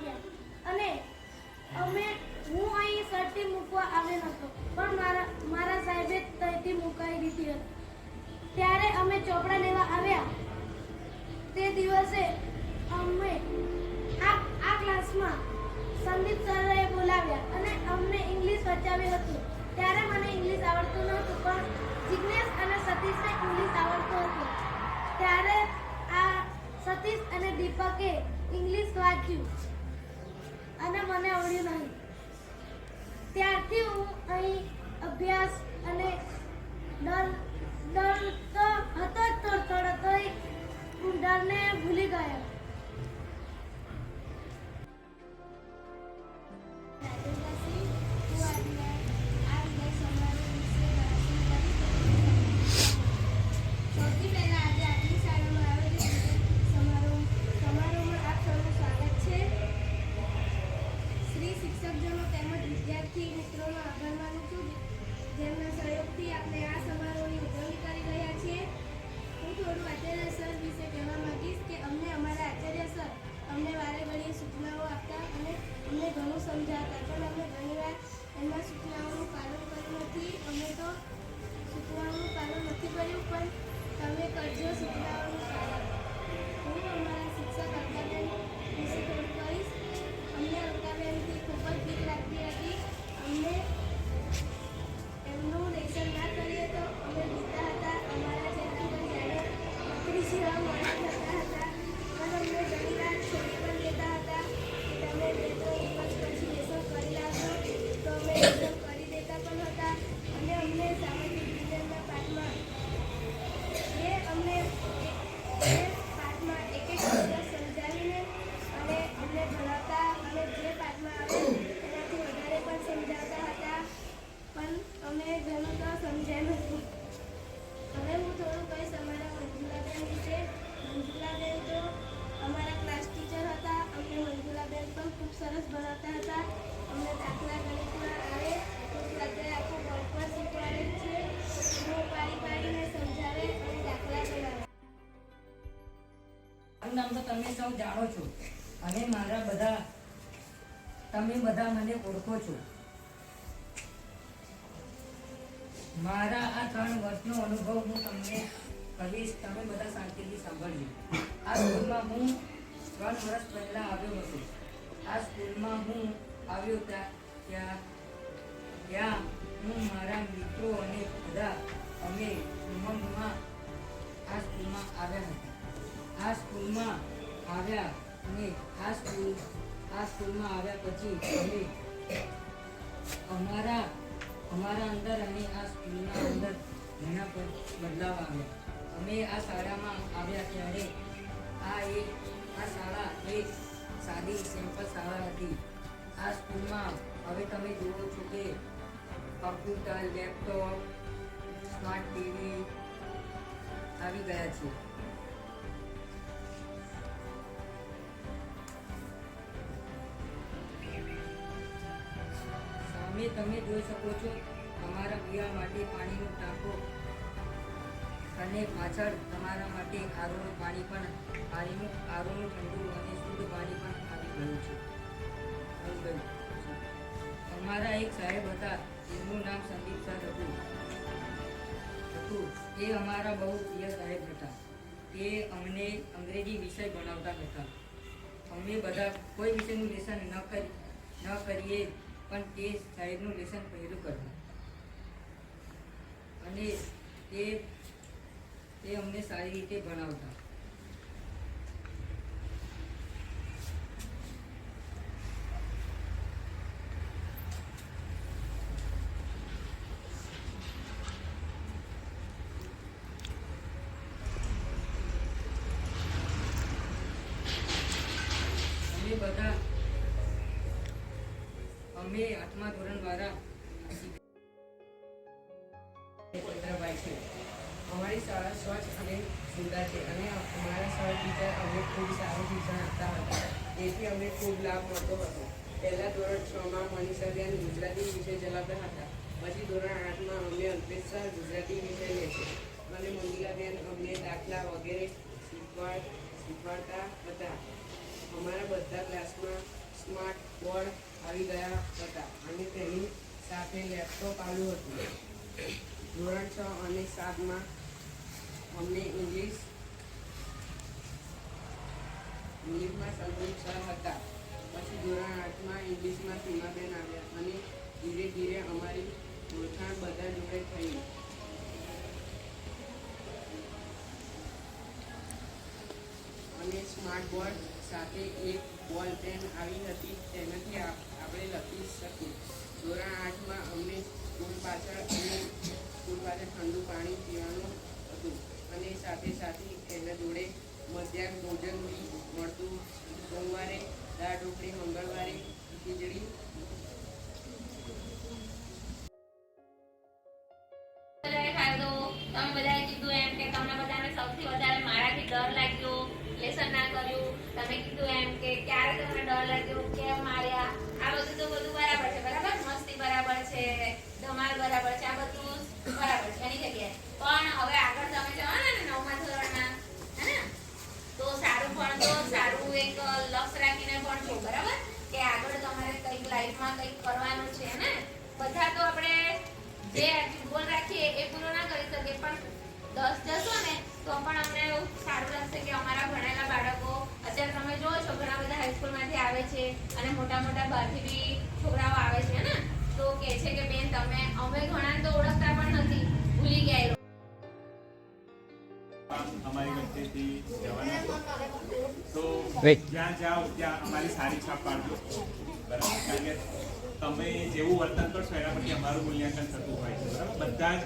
આવ્યા અને હું અહીં સર્ટી મૂકવા આવ્યો હતો, પણ મારા સાહેબે તઈથી મુકાઈ દીધી હતી. ત્યારે અમે ચોપડા લેવા આવ્યા. તે દિવસે અમે આ ક્લાસમાં સંદીપ સરે બોલાવ્યા અને અમને ઇંગ્લિશ વચાવ્યું હતું. ત્યારે મને ઇંગ્લિશ આવડતું નહોતું, પણ જિજ્ઞેશ અને સતીશને ઇંગ્લિશ આવડતું હતું. ત્યારે આ સતીશ અને દીપકે ઇંગ્લિશ વાંચ્યું અને મને આવડ્યું નહીં. ત્યારથી હું અહીં અભ્યાસ અને ડર તો હતો જ થોડો તોય હું ડરને ભૂલી ગયો. વિદ્યાર્થી મિત્રોનો આભાર માનું છું, જેમના સહયોગથી આપણે આ સમારોહની ઉજવણી કરી રહ્યા છીએ. હું થોડું આચાર્ય સર વિશે કહેવા માંગીશ કે અમારા આચાર્ય સર અમને વારે ઘડીએ સૂચનાઓ આપતા અને અમને ઘણું સમજાવતા, પણ અમે ઘણીવાર એમના સૂચનાઓનું પાલન કર્યું નથી. અમે તો સૂચનાઓનું પાલન નથી કર્યું, પણ તમે કરજો સૂચનાઓનું પાલન. હું અમારા શિક્ષક અલકાબેન વિશે થોડું કહીશ. અમને અલકાબેનથી ખૂબ જ બીક લાગતી હતી. અમને એમનું લેસન ના કરીએ તો અમે બીતા હતા. અમારા જેટલું જ્યારે નોકરી જેવા મોડા થતા હતા, પણ અમને ઘણી વાર છોડી પણ દેતા હતા કે તમે 2-3 દિવસ પછી લેસન કરી લાવશો, તો અમે લેસન કરી દેતા પણ હતા. અને અમને સામાજિક વિજ્ઞાનના પાઠમાં એક શબ્દ સમજાવીને અને અમને ભણાવતા અને જે પાઠમાં આવે એનાથી વધારે પણ સમજાવતા હતા, પણ અમે ઘણું તો સમજ્યા નથી. હવે હું થોડું કહીશ અમારા મંજુલાબેન વિશે. મંજુલાબેન તો અમારા ક્લાસ ટીચર હતા. અમને મંજુલાબેન પણ ખૂબ સરસ ભણાવતા હતા. અમને દાખલા ગણિતમાં આવે તો અત્યારે આખું બોર્ડ પર શીખવાડે છે. હું પાડીને સમજાવે અને દાખલા ગણાવે. મારું નામ તો તમે સૌ જાણો છો અને તમે બધા મને ઓળખો છો. મારા આ 3 વર્ષનો અનુભવ હું તમને કહીશ. તમે બધા શાંતિથી સાંભળજો. આ સ્કૂલમાં હું 3 વર્ષ પહેલા આવ્યો હતો. આ સ્કૂલમાં હું આવ્યો ત્યાં હું મારા મિત્રો અને બધા અમે ઉમંગમાં આ સ્કૂલમાં આવ્યા હતા. આ સ્કૂલમાં આવ્યા અને આ સ્કૂલમાં આવ્યા પછી અમારા અંદર અને આ સ્કૂલના અંદર ઘણા બદલાવ આવ્યા. અમે આ શાળામાં આવ્યા ત્યારે આ શાળા એક સાદી સિમ્પલ શાળા હતી. આ સ્કૂલમાં હવે તમે જુઓ છો કે કમ્પ્યુટર, લેપટોપ, સ્માર્ટ ટીવી આવી ગયા છે. સામે તમે જોઈ શકો છો તમારા પીવા માટે પાણીનો ટાંકો અને પાછળ તમારા માટે આરોનું પાણી પણ આરોનું ઠંડુ અને શુદ્ધ પાણી પણ આવી ગયું છે. અમારા એક સાહેબ હતા, એમનું નામ સંદીપ સર હતું. એ અમારા બહુ પ્રિય સાહેબ હતા. તે અમને અંગ્રેજી વિષય ભણાવતા હતા. અમે બધા કોઈ વિષયનું લેસન ન કરીએ પણ તે સાહેબનું લેસન પહેલું કરતા અને તે અમને સારી રીતે ભણાવતા. અમે 8મા ધોરણ વાળા અમારી શાળા સ્વચ્છ અને સુંદર છે અને અમારા સર ટીચર અમને ખૂબ સારું શિક્ષણ આપતા હતા. તેથી અમને ખૂબ લાભ મળતો હતો. પહેલા ધોરણ 6માં મનીષાબેન ગુજરાતી વિષય ચલાવતા હતા. પછી ધોરણ 8માં અમને અલ્પેશ સર ગુજરાતી વિષય લે છે અને મંગલાબેન અમને દાખલા વગેરે શીખવાડતા હતા. અમારા બધા ક્લાસમાં સ્માર્ટ બોર્ડ આવી ગયા હતા અને તેની સાથે લેપટોપ આવ્યું હતું. ધોરણ 6 અને 7માં અમને ઇંગ્લિશમાં સંતોષ સર હતા. પછી ધોરણ 8માં ઇંગ્લિશમાં સીમાબેન આવ્યા અને ધીરે ધીરે અમારી ઓળખાણ બધા જોડે થઈ. અને સ્માર્ટ બોર્ડ સાથે એક બોલ પેન આવી હતી, તેનાથી આપણે લખી શકીએ. ધોરણ 8માં અમને સ્કૂલ પાછળ ઠંડુ પાણી પીવાનું હતું અને સાથે સાથે એના જોડે મધ્યાહન ભોજન બી મળતું. સોમવારે દાળ ઢોકળી, મંગળવારે ખીચડી. તમે બધાએ કીધું એમ કે તમને બધાને સૌથી વધારે મારાથી ડર લાગ્યો, લેસન ના કર્યું. તમે કીધું એમ કે ક્યારે તમને ડર લાગ્યો, કેમ માર્યા. આ બધું તો બધું બરાબર છે, બરાબર. મસ્તી બરાબર છે, ધમાલ બરાબર છે, આ બધું બરાબર છે એની જગ્યાએ. પણ હવે આગળ તમે જવાના ને 9મા ધોરણમાં, હે ને? તો સારું ભણજો, સારું એક લક્ષ્ય રાખીને ભણજો, બરાબર. કે આગળ તમારે કંઈક લાઈફમાં કંઈક કરવાનું છે ને. બધા તો આપણે જે ગોલ રાખીએ એ પૂરો ના કરી શકીએ, પણ 10 જશો ને તો પણ અમને એવું સારું લાગશે કે અમારા ભણેલા બાળકો, અત્યારે તમે જોવો છો ઘણા બધા હાઈસ્કૂલમાંથી આવે છે અને મોટા મોટા બહારથી બી છોકરાઓ આવે છે ને, તો કહે છે કે બેન તમે અમે ઘણાને તો ઓળખતા પણ નથી, ભૂલી ગયા. અમારી વચ્ચેથી જવાના તો જ્યાં જાઓ ત્યાં અમારી સારી છાપ પાડજો, બરાબર. કારણ કે તમે જેવું વર્તન કરશો એના પરથી અમારું મૂલ્યાંકન થતું હોય છે, બરાબર. બધા જ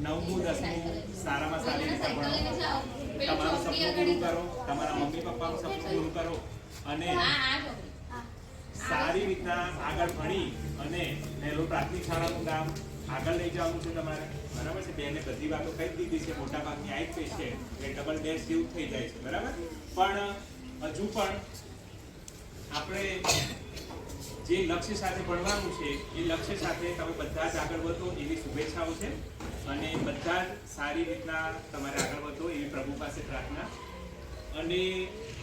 9મું 10મું સારામાં સારી રીતે ભણો, તમારું સપનું પૂરું કરો, તમારા મમ્મી પપ્પાનું સપનું પૂરું કરો અને સારી રીતના આગળ ભણી અને નેહરુ પ્રાથમિક શાળાનું કામ આગળ લઈ જવાનું છે તમારે, બરાબર છે. બેને બધી વાતો કહી દીધી છે, મોટા ભાગની આવી જ છે કે ડબલ ડેશ જેવું થઈ જાય છે, બરાબર. પણ હજુ પણ આપણે જે લક્ષ્ય સાથે ભણવાનું છે એ લક્ષ્ય સાથે તમે બધા જ આગળ વધો એવી શુભેચ્છાઓ છે અને બધા જ સારી રીતના તમારે આગળ વધો એવી પ્રભુ પાસે પ્રાર્થના. અને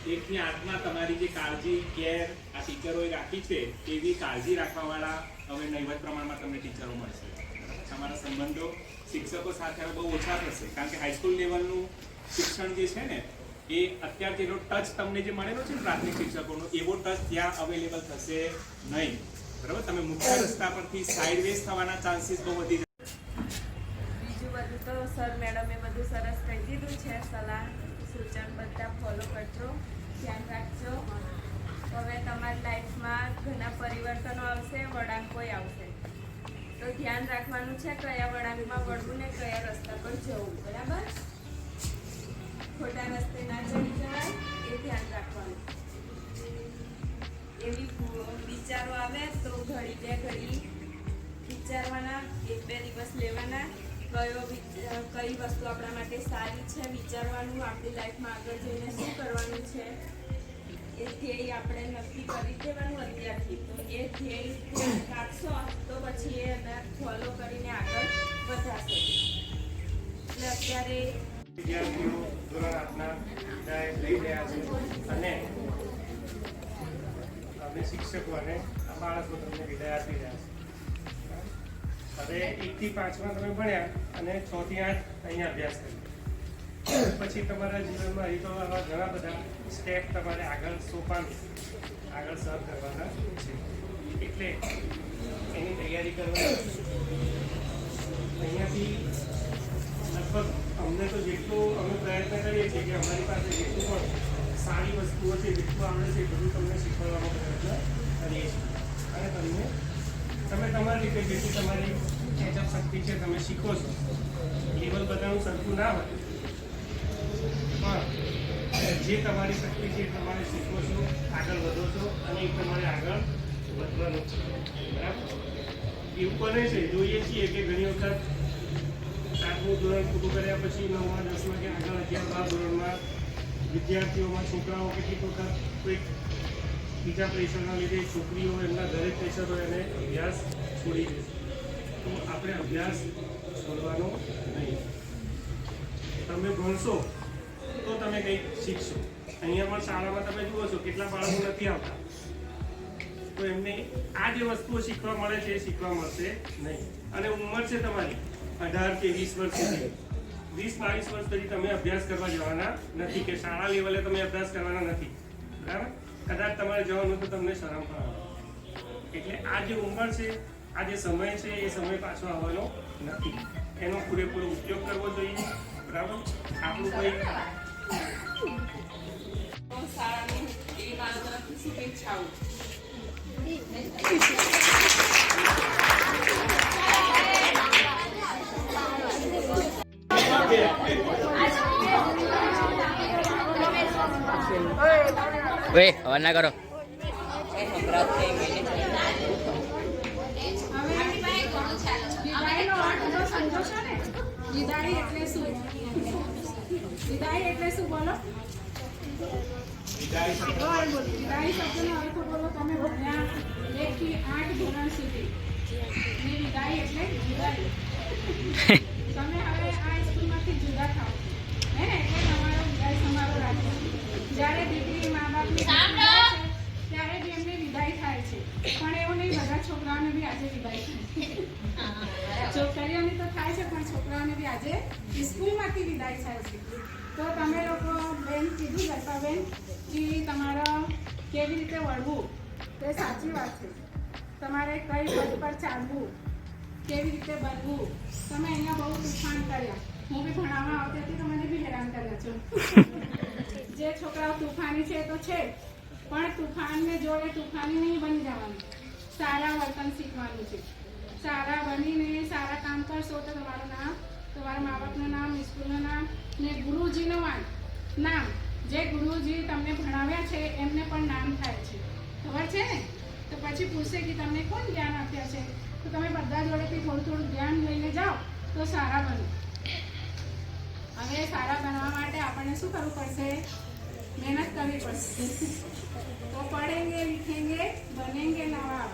1 થી 8માં તમારી જે કાળજી, કેર આ ટીચરોએ રાખી છે એવી કાળજી રાખવાવાળા હવે નહીવત પ્રમાણમાં તમને ટીચરો મળશે. તમારા સંબંધો શિક્ષકો સાથે હવે બહુ ઓછા થશે, કારણ કે હાઈસ્કૂલ લેવલનું શિક્ષણ જે છે ને એ અત્યારે જેનો ટચ તમને જે મળેલો છે ને પ્રાથમિક શિક્ષકોનો, એવો ટચ ત્યાં અવેલેબલ થશે નહીં, બરાબર. તમે મુખ્ય રસ્તા પરથી સાઇડવેઝ થવાના ચાન્સીસ બહુ વધી જાય. બીજું બધું તો સર મેડમે બધું સરસ કહી દીધું છે. સલાહ સૂચન બધા ફોલો કરજો, ધ્યાન રાખજો. હવે તમારી લાઈફમાં ઘણા પરિવર્તનો આવશે, વળાંકોય આવશે, તો ધ્યાન રાખવાનું છે કયા વળાંકમાં વળવું ને કયા રસ્તા પર જવું, બરાબર. ખોટા રસ્તે ના ચડી જવાય એ ધ્યાન રાખવાનું. એવી વિચારો આવે તો ઘડી બે ઘડી વિચારવાના, 1-2 દિવસ લેવાના, કઈ વસ્તુ આપણા માટે સારી છે વિચારવાનું, આપણી લાઈફમાં આગળ જઈને શું કરવાનું છે એ ધ્યેય આપણે નક્કી કરી દેવાનું અત્યારથી. તો એ ધ્યેય રાખશો તો પછી એને ફોલો કરીને આગળ વધાશે. એટલે અત્યારે વિદ્યાર્થીઓ ધોરણ 8ના લઈ રહ્યા છે અને અમે શિક્ષકો અને આ બાળકો તમને વિદાય આપી રહ્યા છે. હવે 1 થી 5માં તમે ભણ્યા અને 6 થી 8 અહીંયા અભ્યાસ કર્યો. પછી તમારા જીવનમાં હજી તો આવા ઘણા બધા સ્ટેપ તમારે આગળ સોપાન આગળ સર કરવાના છે, એટલે એની તૈયારી કરવાની. અહીંયાથી લગભગ અમને તો જેટલું અમે પ્રયત્ન કરીએ છીએ કે અમારી પાસે જેટલું પણ સારી વસ્તુઓ છે, જેટલું આવડે છે એ બધું તમને શીખવવાનો પ્રયત્ન કરીએ છીએ. અને તમે તમારી રીતે જેટલી તમારી કેચઅપ શક્તિ છે તમે શીખો છો. લેવલ બધાનું સરખું ના હોય, પણ જે તમારી શક્તિ છે તમારે શીખવો છો, આગળ વધો છો અને એ તમારે આગળ વધવાનું છે, બરાબર. એવું બને છે, જોઈએ છીએ કે ઘણી વખત 7મું ધોરણ પૂરું કર્યા પછી 9મા 10મા કે આગળ 11-12 ધોરણમાં વિદ્યાર્થીઓમાં છોકરાઓ કેટલીક વખત કોઈક બીજા પ્રેશરના લીધે છોકરીઓ એમના ઘરે પ્રેશર હોય અને અભ્યાસ છોડી દે. તો આપણે અભ્યાસ છોડવાનો નહીં. તમે ભણશો તો તમે કંઈક શીખશો. અહીંયા પણ શાળામાં તમે જુઓ છો કેટલા બાળકો નથી આવતા, તો એમને આ જે વસ્તુઓ શીખવા મળે છે એ શીખવા મળશે નહીં. અને ઉંમર છે તમારી 18 કે 20 વર્ષ સુધી, 20-22 વર્ષ સુધી તમે અભ્યાસ કરવા જવાના નથી, કે શાળા લેવલે તમે અભ્યાસ કરવાના નથી, બરાબર. કદાચ તમારે જવાનું તો તમને શરમ પણ આવે. એટલે આ જે ઉંમર છે, આ જે સમય છે, એ સમય પાછો આવવાનો નથી. એનો પૂરેપૂરો ઉપયોગ કરવો જોઈએ, બરાબર. આપણું કોઈ શાળાની એ મારા તરફથી શુભેચ્છાઓ. ઓય અવાજ ના કરો. વિદાય એટલે શું? વિદાય એટલે શું બોલો? વિદાય શબ્દનો અર્થ બોલો. તમે ભણ્યા 1 થી 8 ધોરણ સુધી, ને વિદાય એટલે વિદાય. તમે હવે આ સ્કૂલમાંથી જુદા થાવ હે ને, એટલે તમારો વિદાય સમારોહ રાખો. જ્યારે દીકરી મા બાપની ત્યારે બી એમને વિદાય થાય છે, પણ એવું નહીં બધા છોકરાઓને બી આજે વિદાય થાય. છોકરીઓની તો થાય છે, પણ છોકરાઓને બી આજે સ્કૂલમાંથી વિદાય થાય છે. તો તમે લોકો બેન કીધું દર્શાબેન કે તમારે કેવી રીતે વળવું, તે સાચી વાત છે. તમારે કઈ પદ પર ચાલવું, કેવી રીતે બનવું. તમે અહીંયા બહુ તુફાન કર્યા. હું બી ભણાવવા આવતી હતી તો મને બી હેરાન કર્યા છો. જે છોકરાઓ તુફાની છે તો છે, પણ તુફાનને જોડે તુફાની નહીં બની જવાનું. સારા વર્તન શીખવાનું છે. સારા બનીને સારા કામ કરશો તો તમારું નામ, તમારા મા બાપનું નામ, સ્કૂલનું નામ ને ગુરુજીનું નામ, જે ગુરુજી તમને ભણાવ્યા છે એમને પણ નામ થાય છે. ખબર છે ને? તો પછી પૂછશે કે તમને કોણ જ્ઞાન આપ્યા છે, તો તમે બધા જોડેથી થોડું થોડું જ્ઞાન લઈને જાઓ તો સારા બનો. હવે સારા બનવા માટે આપણને શું કરવું પડશે? મહેનત કરવી પડશે. તો पढ़ेंगे लिखेंगे बनेंगे नवाब,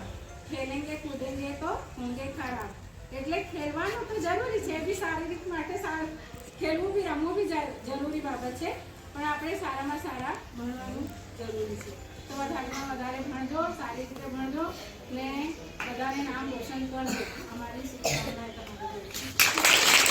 खेलेंगे कूदेंगे तो होंगे खराब. એટલે ખેલવાનું તો જરૂરી છે, એ બી શારીરિક માટે ખેલવું બી રમવું બી જરૂરી બાબત છે, પણ આપણે સારામાં સારા ભણવાનું જરૂરી છે. તો વધારેમાં વધારે ભણજો, સારી રીતે ભણજો ને વધારે નામ રોશન કરજો. અમારી શુભકામનાઓ તમારી જોડે.